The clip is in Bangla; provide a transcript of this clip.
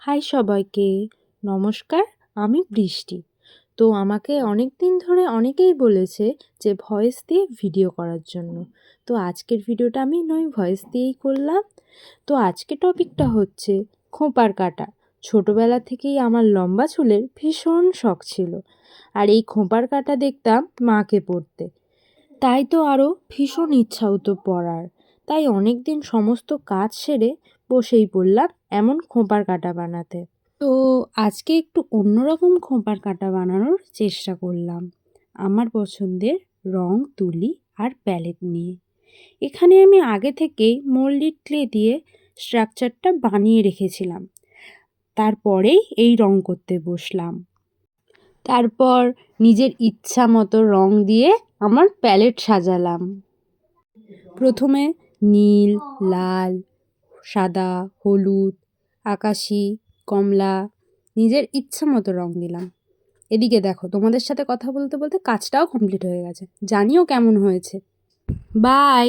হাই সবাইকে, নমস্কার। আমি বৃষ্টি। তো আমাকে অনেক দিন ধরে অনেকেই বলেছে যে ভয়েস দিয়ে ভিডিও করার জন্য। তো আজকের ভিডিওটা আমি ভয়েস দিয়েই করলাম। তো আজকে টপিকটা হচ্ছে খোঁপার কাটা। ছোটোবেলা থেকেই আমার লম্বা চুলের ভীষণ শখ ছিল, আর এই খোঁপার কাটা দেখতাম মাকে পরতে। তাই তো আরও ভীষণ ইচ্ছা হতো পড়ার। তাই অনেক দিন সমস্ত কাজ সেরে বসেই পড়লাম এমন খোঁপার কাটা বানাতে। তো আজকে একটু অন্যরকম খোঁপার কাটা বানানোর চেষ্টা করলাম আমার পছন্দের রং, তুলি আর প্যালেট নিয়ে। এখানে আমি আগে থেকেই মোল্ডেড ক্লে দিয়ে স্ট্রাকচারটা বানিয়ে রেখেছিলাম। তারপরেই এই রং করতে বসলাম। তারপর নিজের ইচ্ছা মতো রং দিয়ে আমার প্যালেট সাজালাম। প্রথমে নীল, লাল, সাদা, হলুদ, আকাশি, কমলা নিজের ইচ্ছা মতো রং দিলাম। এদিকে দেখো, তোমাদের সাথে কথা বলতে বলতে কাজটাও কমপ্লিট হয়ে গেছে। জানিও কেমন হয়েছে। বাই।